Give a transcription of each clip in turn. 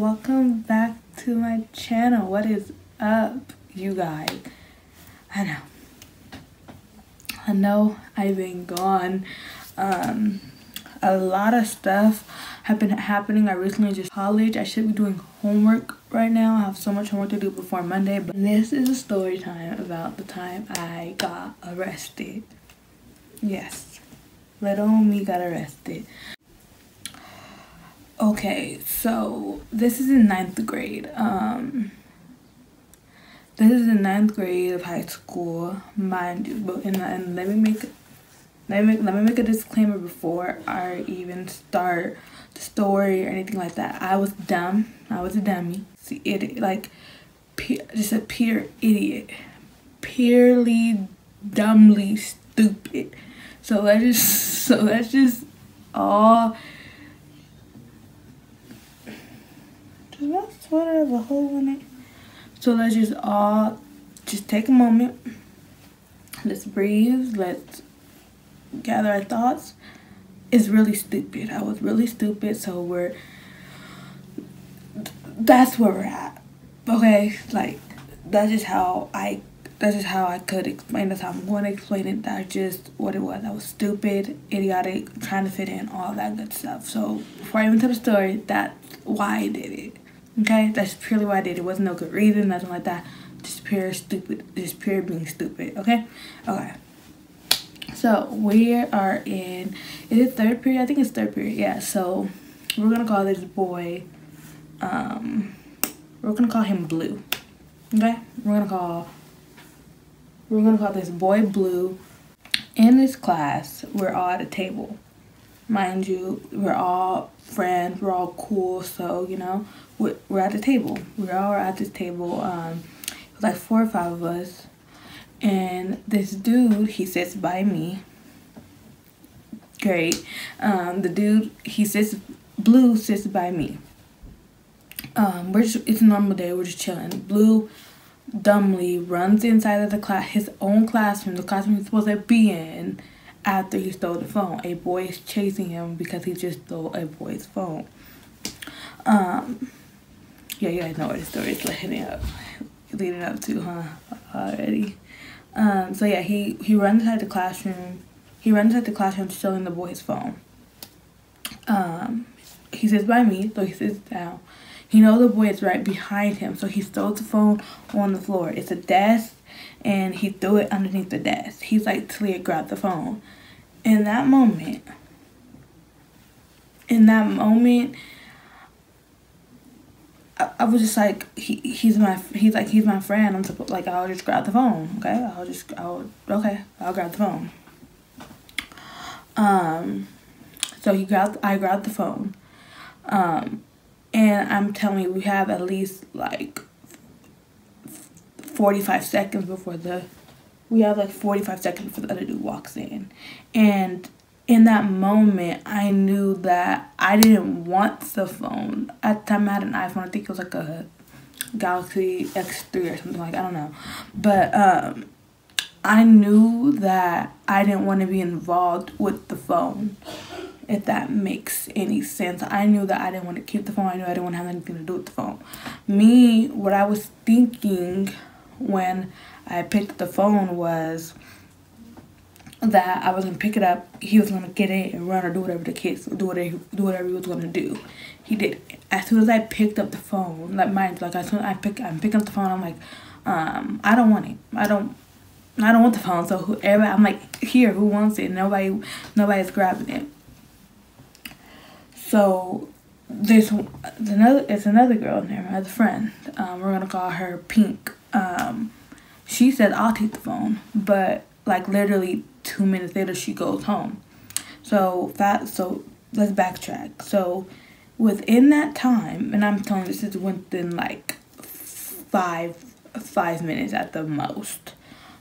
welcome back to my channel. What is up, you guys? I know I've been gone. A lot of stuff have been happening. I recently just college. I should be doing homework right now. I have so much homework to do before Monday, but this is a story time about the time I got arrested. Yes, little me got arrested. Okay, so this is in 9th grade. This is in 9th grade of high school, mind you. But and let me make a disclaimer before I even start the story or anything like that. I was dumb. I was a dummy. See, just a pure idiot, purely dumbly stupid. So let's just all. Does my sweater have a hole in it? So let's just take a moment. Let's breathe. Let's gather our thoughts. It's really stupid. I was really stupid. So that's where we're at. Okay, like that's just how I could explain. That's how I'm going to explain it. That's just what it was. I was stupid, idiotic, trying to fit in, all that good stuff. So before I even tell the story, that's why I did it. Okay, that's purely why I did it. It wasn't no good reason, nothing like that. Just pure stupid, just pure being stupid. Okay. So we are in, is it 3rd period? I think it's 3rd period. Yeah. So we're gonna call this boy, we're gonna call him Blue. Okay. We're gonna call this boy Blue. In this class, we're all at a table. Mind you, we're all friends, we're all cool, so, you know, we're at the table. We all are at this table. It was like 4 or 5 of us. And this dude, he sits by me. Great. The dude, Blue sits by me. It's a normal day, we're just chilling. Blue dumbly runs inside of his own classroom, the classroom he's supposed to be in, after he stole the phone. A boy is chasing him because he just stole a boy's phone. Yeah, you guys know what the story is leading up to, huh? Already. So yeah, he runs inside the classroom. He runs inside the classroom stealing the boy's phone. He sits by me, so he sits down. He knows the boy is right behind him, so he stole the phone on the floor. It's a desk, and he threw it underneath the desk. He's like, Talia, grab the phone. In that moment, I was just like, he's my friend. I'm supposed, like, I'll just grab the phone, okay? I'll grab the phone. So I grabbed the phone. And I'm telling you, we have at least like 45 seconds before the other dude walks in. And in that moment, I knew that I didn't want the phone. At the time, I had an iPhone. I think it was like a Galaxy X3 or something like, I don't know. But I knew that I didn't want to be involved with the phone, if that makes any sense. I knew that I didn't want to keep the phone. I knew I didn't want to have anything to do with the phone. What I was thinking when I picked up the phone was that I was going to pick it up, he was going to get it and run or do whatever whatever he was going to do. He did. As soon as I picked up the phone, as soon as I'm picking up the phone, I'm like, I don't want it. I don't want the phone. So I'm like, here, who wants it? Nobody's grabbing it. So it's another girl in there, my other friend. We're gonna call her Pink. She said, I'll take the phone, but like literally 2 minutes later she goes home. So let's backtrack. So within that time, and I'm telling you, this is within like five minutes at the most.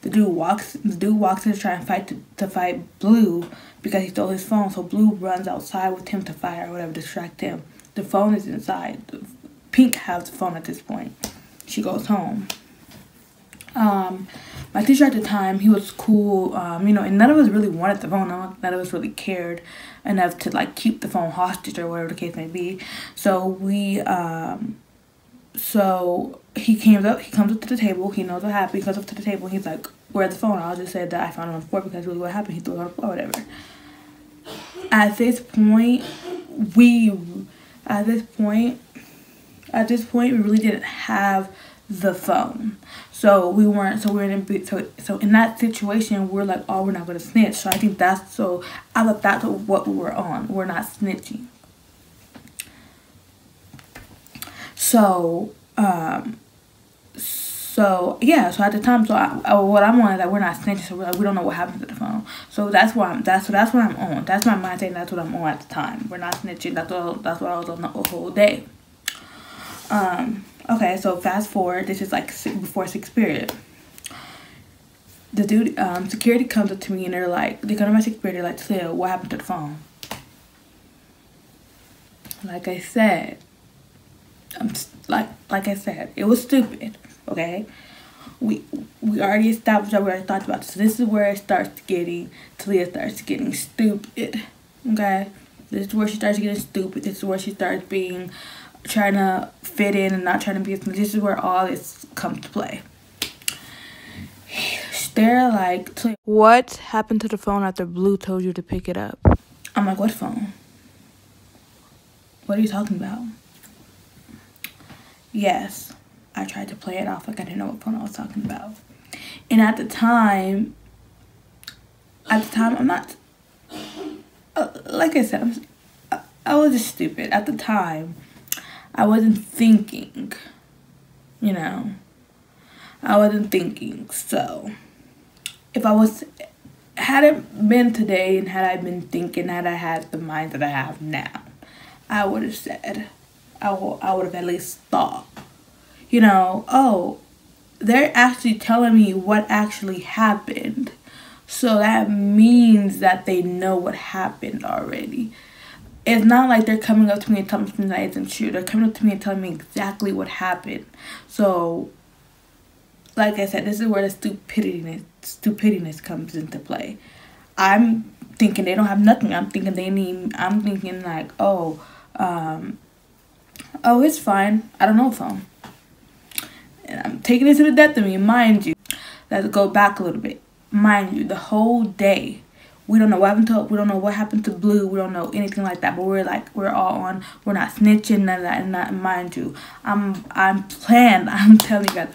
The dude walks in to try and fight Blue because he stole his phone. So Blue runs outside with him to fight or whatever, distract him. The phone is inside. Pink has the phone at this point. She goes home. My teacher at the time, he was cool, you know, and none of us really wanted the phone. None of us really cared enough to like keep the phone hostage or whatever the case may be. So he comes up to the table. He knows what happened. He comes up to the table. He's like, "Where's the phone?" I'll just say that I found it on the floor because really what happened. He threw it on the floor, whatever. At this point, we really didn't have the phone. So we weren't. So so in that situation, we're like, "Oh, we're not gonna snitch." So I think I thought that's what we were on. We're not snitching. So yeah, so at the time, what I'm on is that we're not snitching, so we don't know what happened to the phone. So that's what I'm on. That's my mindset, and that's what I'm on at the time. We're not snitching. That's what I was on the whole day. Okay, so fast forward. This is like before 6th period. The dude, security comes up to me and they come to my 6th period. They're like, "Talia, what happened to the phone?" Like I said, it was stupid. Okay, we already established that we already talked about this. So this is where Talia starts getting stupid. Okay, this is where she starts getting stupid. This is where she starts trying to fit in and not trying to be. This is where all this comes to play. They're like, "What happened to the phone after Blue told you to pick it up?" I'm like, "What phone? What are you talking about?" Yes, I tried to play it off like I didn't know what phone I was talking about. And at the time, I'm not, like I said, I was just stupid. At the time, I wasn't thinking, you know. I wasn't thinking. So, had it been today and had I been thinking, had I had the mind that I have now, I would have said, I would have at least thought, you know, oh, they're actually telling me what actually happened. So that means that they know what happened already. It's not like they're coming up to me and telling me something that isn't true. They're coming up to me and telling me exactly what happened. So, like I said, this is where the stupidness comes into play. I'm thinking they don't have nothing. I'm thinking like, oh, it's fine. I don't know the phone. And I'm taking it to the depth of me, mind you. Let's go back a little bit. Mind you, the whole day, we don't know what happened to Blue. We don't know anything like that. But we're all on. We're not snitching, none of that. And not, mind you, I'm telling you guys,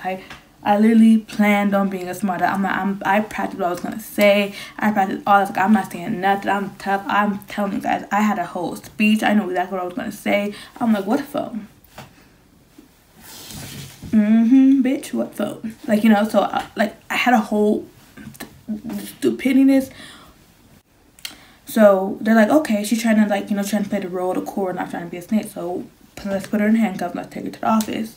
I literally planned on being a smart. I practiced what I was gonna say. I practiced all this. Like, I'm not saying nothing. I'm tough. I'm telling you guys, I had a whole speech. I knew exactly what I was gonna say. I'm like, what phone? Bitch, what phone? Like, you know, so I had a whole stupidness. So they're like, okay, she's trying to play the role of the core, not trying to be a snitch. So let's put her in handcuffs. Let's take her to the office.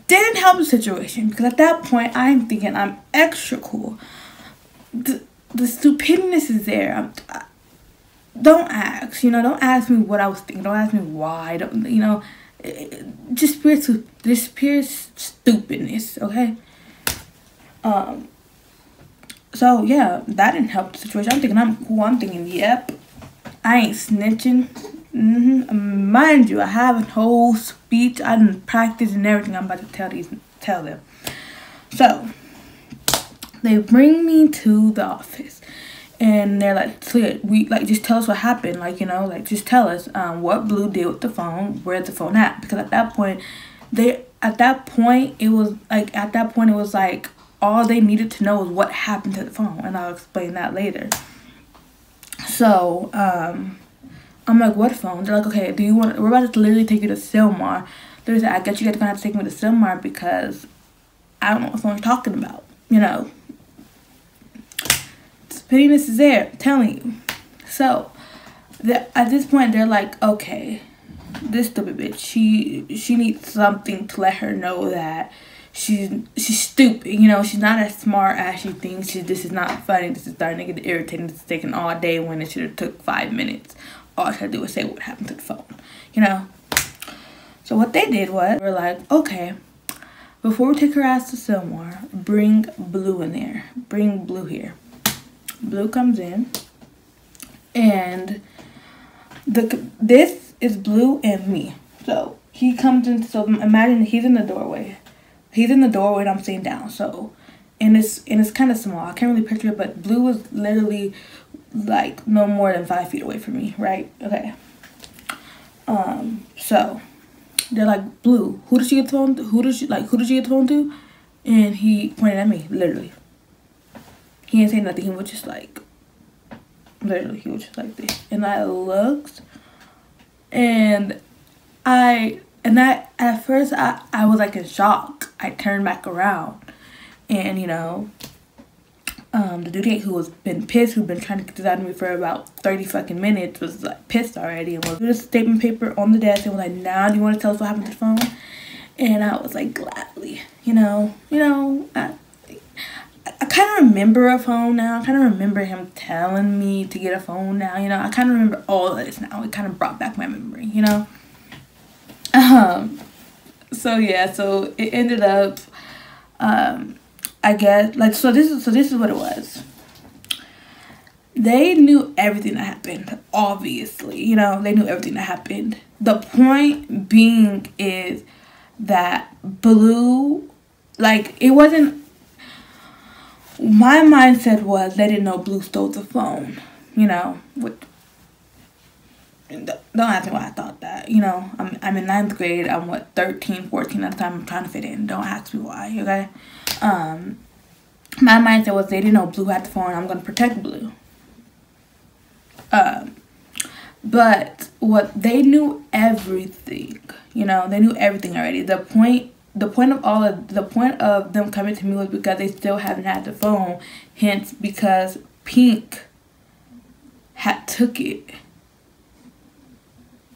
Didn't help the situation because at that point I'm thinking I'm extra cool. The stupidness is there. Don't ask, you know. Don't ask me what I was thinking. Don't ask me why. Don't, you know. Just pure stupidness. Okay. So yeah, that didn't help the situation. I'm thinking I'm cool. I'm thinking, yep, I ain't snitching. Mind you, I have a whole speech. I didn't practice and everything. I'm about to tell them. So they bring me to the office, and they're like, just tell us what happened. Like, you know, like just tell us what Blue did with the phone. Where's the phone at? Because at that point, it was like all they needed to know was what happened to the phone, and I'll explain that later. So I'm like, what phone? They're like, okay, we're about to literally take you to Silmar. They said, I guess you guys are gonna have to take me to Silmar because I don't know what phone you're talking about. You know, pettiness is there, I'm telling you. So at this point, they're like, okay, this stupid bitch, she needs something to let her know that she's stupid. You know, she's not as smart as she thinks. This is not funny. This is starting to get irritating. This is taking all day when it should have took 5 minutes. All I had to do was say what happened to the phone, you know. So what they did was, they were like, okay, before we take her ass to Silmar, bring Blue in there. Bring Blue here. Blue comes in, and this is Blue and me. So he comes in. So imagine he's in the doorway. He's in the doorway and I'm sitting down. So, and it's kind of small. I can't really picture it, but Blue was literally like no more than 5 feet away from me, right? Okay. So they're like, Blue, who did she get the phone to? Who did she get the phone to? And he pointed at me, literally. He didn't say nothing. He was just like, literally, he was just like this. And I looked, and at first I was like in shock. I turned back around, and you know, the dude who'd been trying to get this out of me for about 30 fucking minutes was like pissed already, and was with a statement paper on the desk and was like, now do you want to tell us what happened to the phone? And I was like, gladly, I kind of remember a phone now. I kind of remember him telling me to get a phone now, I kind of remember all of this now. It kind of brought back my memory, So yeah, so it ended up, I guess, like, so this is what it was. They knew everything that happened, obviously, they knew everything that happened. The point being is that Blue, like, it wasn't, my mindset was they didn't know Blue stole the phone, don't ask me why I thought that, I'm in 9th grade, I'm 13, 14 at the time, I'm trying to fit in, don't ask me why, okay? My mindset was they didn't know Blue had the phone, I'm going to protect Blue. But what they knew everything, they knew everything already. The point of them coming to me was because they still haven't had the phone, hence because Pink had took it.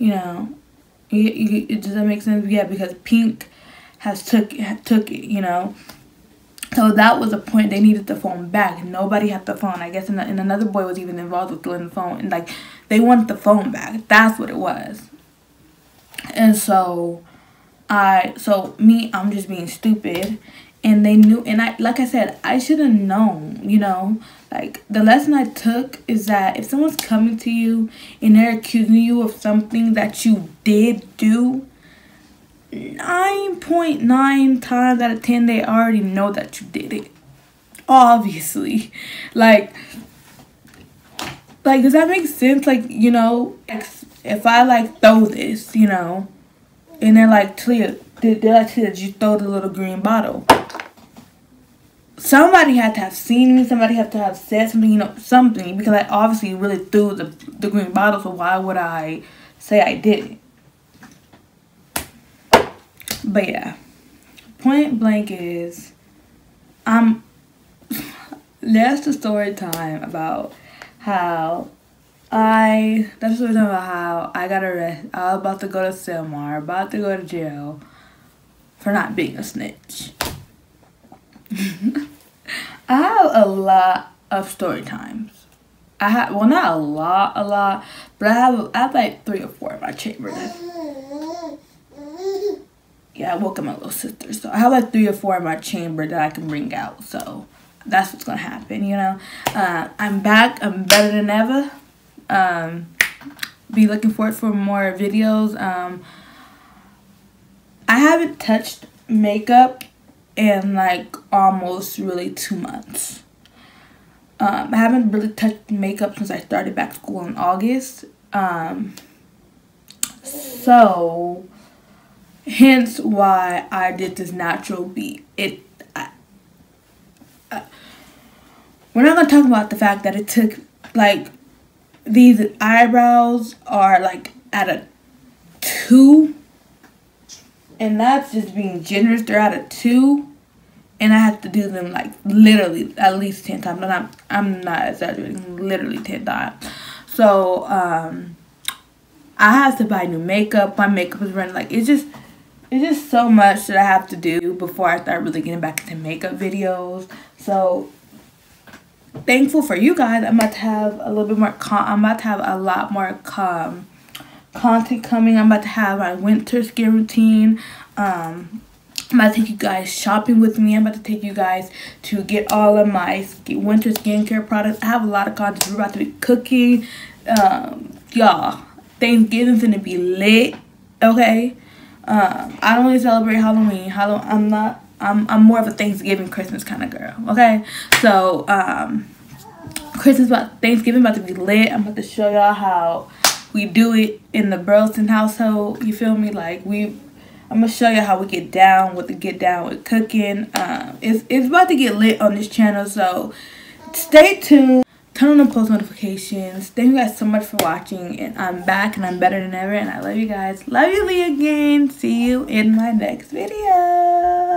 It does that make sense? Yeah, because Pink took it, So that was the point. They needed the phone back. Nobody had the phone. I guess and another boy was even involved with stealing the phone. And like, they wanted the phone back. That's what it was. And so, I'm just being stupid. And they knew, and like I said, I should have known, like, the lesson I took is that if someone's coming to you and they're accusing you of something that you did do, 9.9 times out of 10, they already know that you did it. Obviously. Like, does that make sense? Like, if I, like, throw this, and they're like, Talia, did you throw the little green bottle? Somebody had to have seen me. Somebody had to have said something, something. Because I obviously really threw the green bottle. So why would I say I didn't? But yeah. Point blank is, that's the story time about how I got arrested. I was about to go to Silmar, about to go to jail for not being a snitch. I have a lot of story times. Not a lot, but I have like 3 or 4 in my chamber. Yeah, I woke up my little sister, so I have like 3 or 4 in my chamber that I can bring out. So that's what's gonna happen, I'm back. I'm better than ever. Be looking forward for more videos. I haven't touched makeup in like almost really 2 months. I haven't really touched makeup since I started back school in August. So hence why I did this natural beat. We're not gonna talk about the fact that it took, like, these eyebrows are like at a 2, and that's just being generous. They're at a 2, and I have to do them like literally at least 10 times. But I'm not exaggerating, literally 10 times. So I have to buy new makeup. My makeup is running, like, it's just so much that I have to do before I start really getting back into makeup videos. So thankful for you guys. I'm about to have a little bit more I'm about to have a lot more content coming. I'm about to have my winter skin routine. I'm about to take you guys shopping with me. I'm about to take you guys to get all of my winter skincare products. I have a lot of content. We're about to be cooking. Y'all, Thanksgiving's gonna be lit. Okay. I don't really celebrate Halloween. I'm more of a Thanksgiving, Christmas kind of girl. Okay. So Thanksgiving about to be lit. I'm about to show y'all how we do it in the Burleson household. You feel me? Like I'm gonna show you how we get down with cooking. It's about to get lit on this channel, so stay tuned. Turn on the post notifications. Thank you guys so much for watching, and I'm back and I'm better than ever, and I love you guys. Love you, Lee, again. See you in my next video.